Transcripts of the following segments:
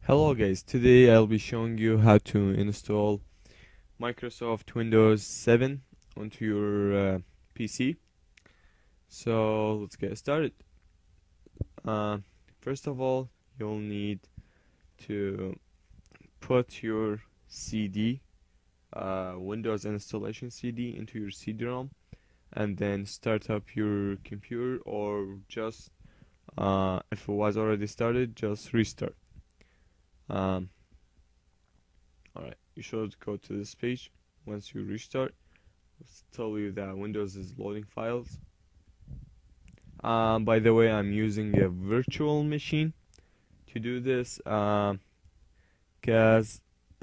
Hello guys, today I'll be showing you how to install Microsoft Windows 7 onto your PC. So let's get started. Uh, First of all, you'll need to put your CD, Windows installation CD, into your CD-ROM, and then start up your computer, or just if it was already started, just restart. Um, Alright, you should go to this page. Once you restart, it'll tell you that Windows is loading files. By the way, I'm using a virtual machine to do this because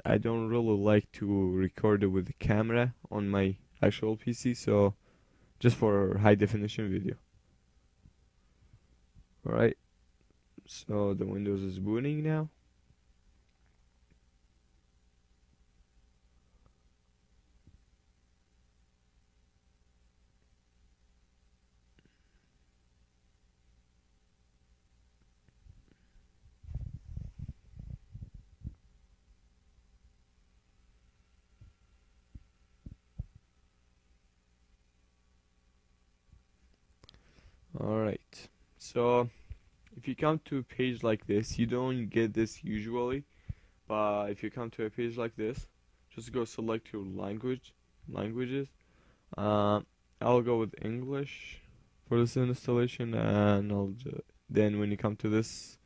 I don't really like to record it with the camera on my actual PC, so just for high definition video. Alright, so the Windows is booting now. Alright, so if you come to a page like this, you don't get this usually, but if you come to a page like this, just go select your languages. I'll go with English for this installation, and then when you come to this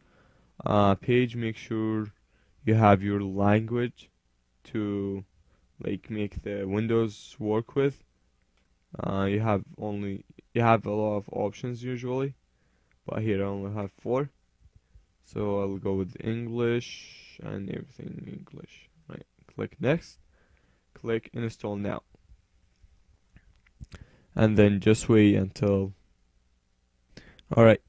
page, make sure you have your language to make the Windows work with. You have a lot of options usually, but here I only have 4. So I'll go with English and everything English. Right, click next, click install now, and then just wait until. Alright,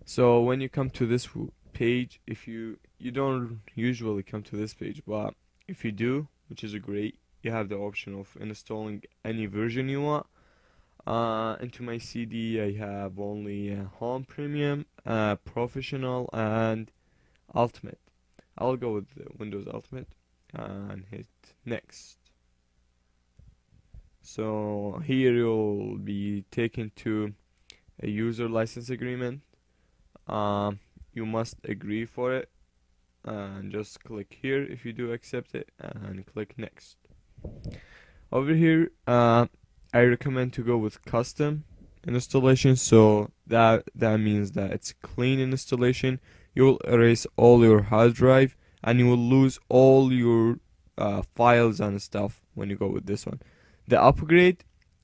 so when you come to this page, if you don't usually come to this page, but if you do, which is great, you have the option of installing any version you want. Into my CD, I have only Home Premium, Professional, and Ultimate. I'll go with Windows Ultimate and hit next. So here you'll be taken to a user license agreement. You must agree for it, and just click here if you do accept it, and click next. Over here, I recommend to go with custom installation, so that means that it's clean installation. You will erase all your hard drive, and you will lose all your files and stuff when you go with this one. The upgrade,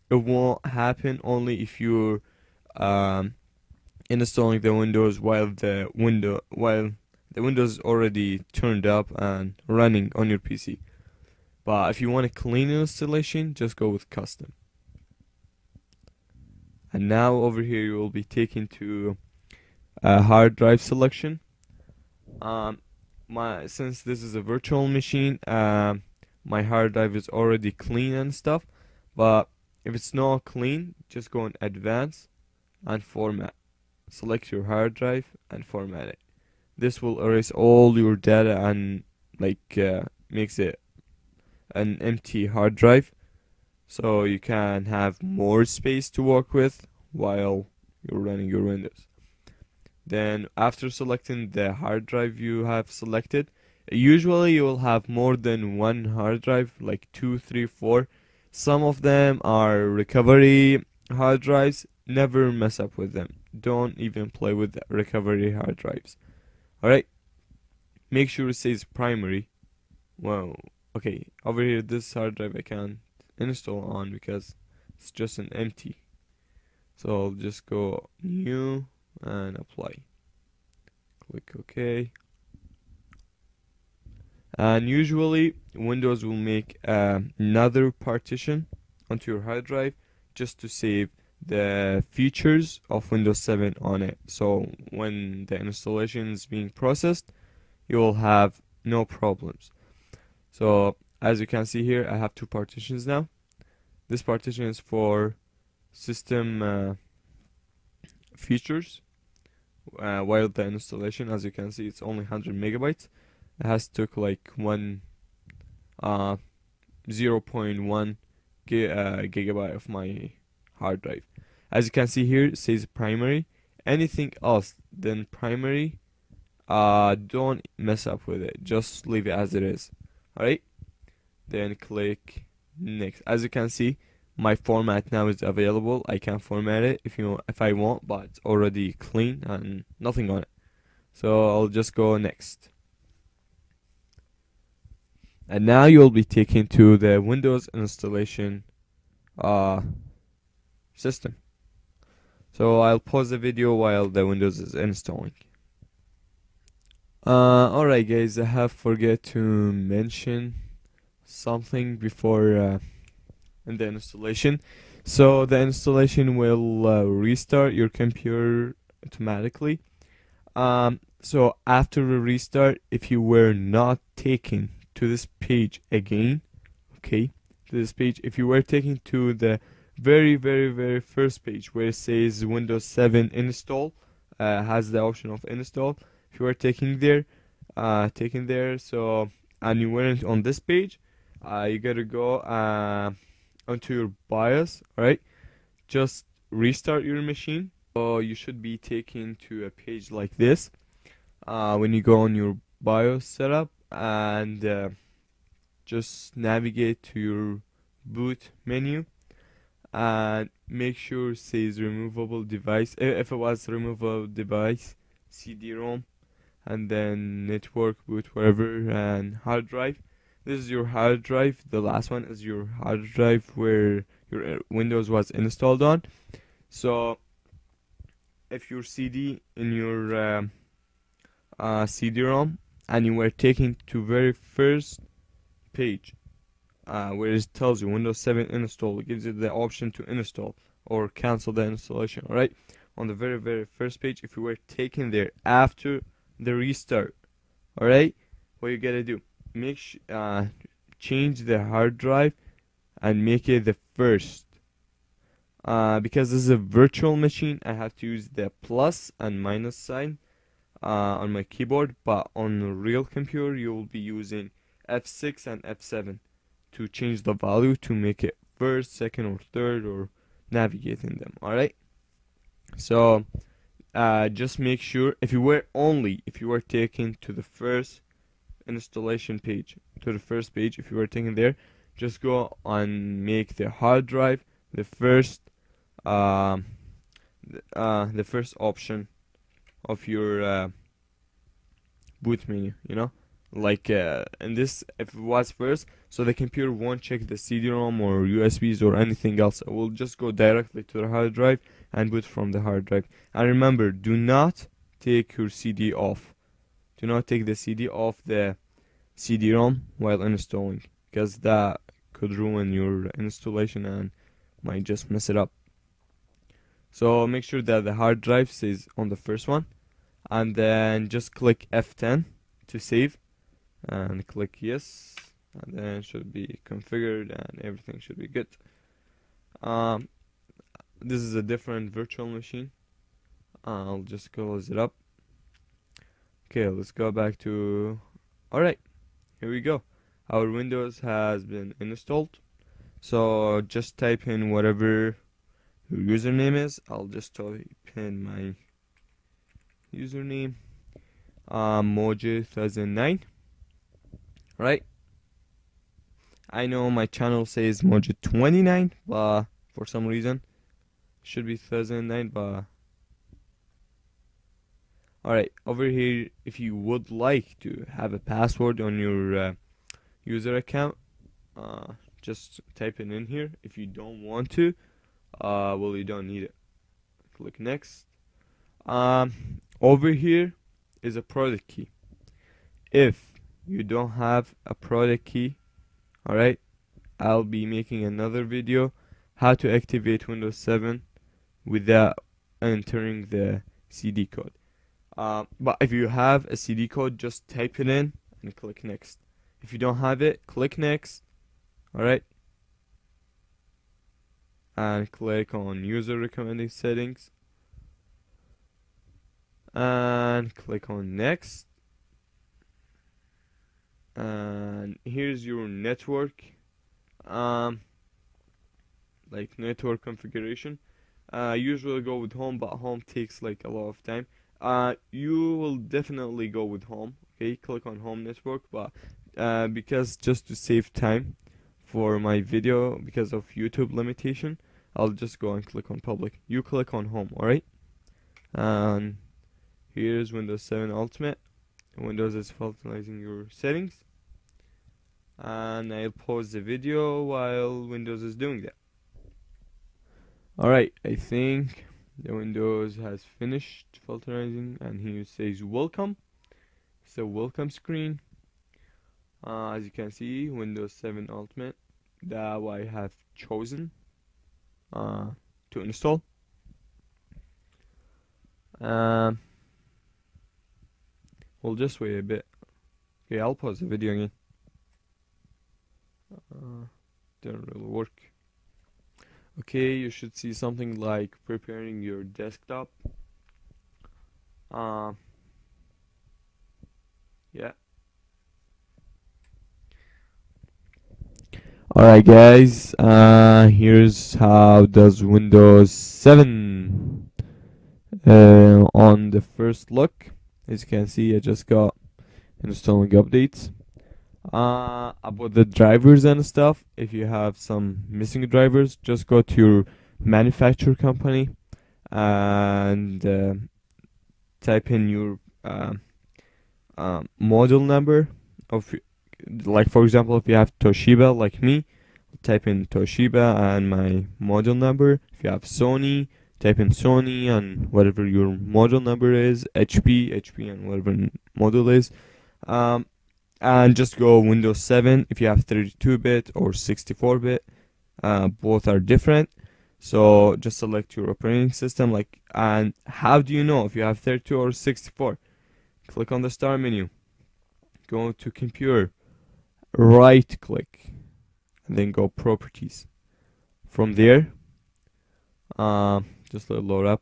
it won't happen only if you're installing the Windows while the Windows is already turned up and running on your PC. But if you want a clean installation, just go with custom. And now over here you will be taken to a hard drive selection. Since this is a virtual machine, my hard drive is already clean and stuff. But if it's not clean, just go in advanced and format. Select your hard drive and format it. This will erase all your data and makes it an empty hard drive, so you can have more space to work with while you're running your Windows. Then after selecting the hard drive you have selected, usually you will have more than one hard drive, like 2, 3, 4. Some of them are recovery hard drives. Never mess up with them. Don't even play with the recovery hard drives. Alright, make sure it says primary. Wow, okay, over here this hard drive I can't install on because it's just an empty. So I'll just go new and apply. Click OK. And usually Windows will make another partition onto your hard drive just to save the features of Windows 7 on it. So when the installation is being processed, you will have no problems. So as you can see here, I have 2 partitions now. This partition is for system features, while the installation, as you can see, it's only 100 megabytes. It has took like 0.1 gigabyte of my hard drive. As you can see here, it says primary. Anything else than primary, don't mess up with it. Just leave it as it is. Alright? Then click next. As you can see, my format now is available. I can format it if I want, but it's already clean and nothing on it. So I'll just go next. And now you'll be taken to the Windows installation system. So I'll pause the video while the Windows is installing. Alright guys, I have forget to mention something before in the installation. So the installation will restart your computer automatically. So after a restart, if you were not taken to this page again, okay, to this page, if you were taken to the very first page where it says Windows 7 install, has the option of install. If you were taken there, so and you weren't on this page, you gotta go onto your BIOS. Alright, just restart your machine. So you should be taken to a page like this when you go on your BIOS setup, and just navigate to your boot menu and make sure it says removable device. If it was removable device, CD-ROM, and then network boot, whatever, and hard drive. This is your hard drive. The last one is your hard drive where your Windows was installed on. So if your CD in your CD-ROM and you were taken to very first page where it tells you Windows 7 install, it gives you the option to install or cancel the installation. Alright, on the very first page, if you were taken there after the restart, alright, what you gotta do, change the hard drive and make it the first. Because this is a virtual machine, I have to use the plus and minus sign on my keyboard, but on a real computer you will be using F6 and F7 to change the value to make it first, second, or third, or navigating them. Alright, so just make sure if you were taken to the first installation page, to the first page, if you were taken there, just go and make the hard drive the first option of your boot menu, you know, like in this, if it was first, so the computer won't check the CD-ROM or USBs or anything else. It will just go directly to the hard drive and boot from the hard drive. And remember, do not take your CD off. Do not take the CD off the CD-ROM while installing, because that could ruin your installation and might just mess it up. So make sure that the hard drive stays on the first one, and then just click F10 to save and click yes, and then it should be configured and everything should be good. This is a different virtual machine. I'll just close it up. Okay, let's go back to, alright, here we go. Our Windows has been installed. So just type in whatever your username is. I'll just type in my username, Mojo 2009. Right? I know my channel says Mojo 29, but for some reason it should be 2009. But alright, over here, if you would like to have a password on your user account, just type it in here. If you don't want to, well, you don't need it. Click next. Over here is a product key. If you don't have a product key, alright, I'll be making another video how to activate Windows 7 without entering the CD code. But if you have a CD code, just type it in and click next. If you don't have it, click next. Alright, and click on user recommended settings and click on next. and here's your network, um, like network configuration. Usually go with home, but home takes like a lot of time. You will definitely go with home. Okay, click on home network, but because just to save time for my video because of YouTube limitation, I'll just go and click on public. You click on home, alright? And here's Windows 7 Ultimate. Windows is finalizing your settings. And I'll pause the video while Windows is doing that. Alright, I think the Windows has finished filterizing, and here it says welcome. It's a welcome screen. As you can see, Windows 7 Ultimate that I have chosen to install. We'll just wait a bit. Okay, I'll pause the video again. Didn't really work. Okay, you should see something like preparing your desktop. Yeah. Alright guys, here's how does Windows 7 on the first look. As you can see, I just got installing updates. About the drivers and stuff, if you have some missing drivers, just go to your manufacturer company and type in your model number of, like for example, if you have Toshiba like me, type in Toshiba and my model number. If you have Sony, type in Sony and whatever your model number is, HP and whatever model is. And just go Windows 7 if you have 32-bit or 64-bit. Both are different. So just select your operating system. And how do you know if you have 32 or 64? Click on the start menu. Go to computer. Right click. And then go properties. From there, just let it load up.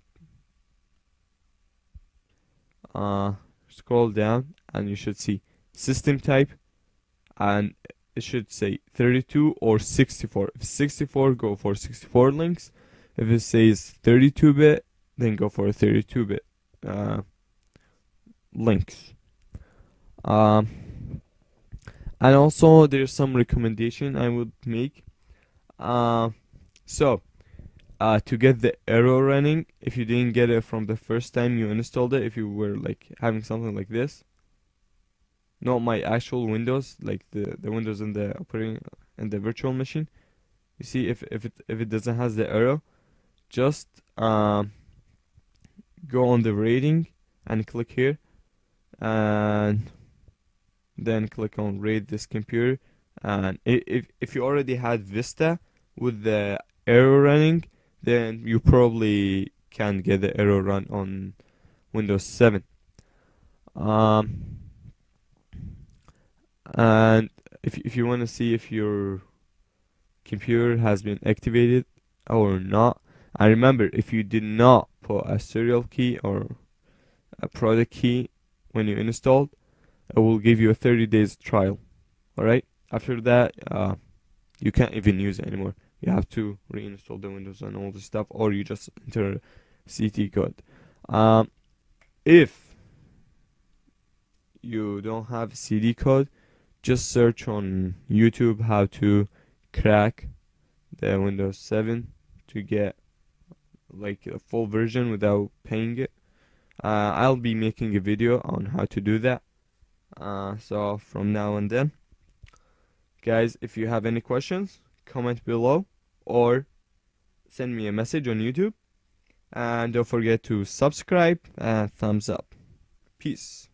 Scroll down and you should see system type, and it should say 32 or 64. If 64, go for 64 links. If it says 32-bit, then go for 32-bit links. And also there's some recommendation I would make. So to get the error running, if you didn't get it from the first time you installed it, if you were like having something like this, not my actual Windows, like the Windows in the operating in the virtual machine. You see, if it doesn't has the error, just go on the rating and click here, and then click on rate this computer. And if you already had Vista with the error running, then you probably can get the error run on Windows 7. And if you want to see if your computer has been activated or not, and remember, if you did not put a serial key or a product key when you installed, it will give you a 30 days trial. Alright, after that you can't even use it anymore. You have to reinstall the Windows and all this stuff, or you just enter CT code. If you don't have CD code, just search on YouTube how to crack the Windows 7 to get like a full version without paying it. I'll be making a video on how to do that. So from now and then, guys, if you have any questions, comment below or send me a message on YouTube, and don't forget to subscribe and thumbs up. Peace.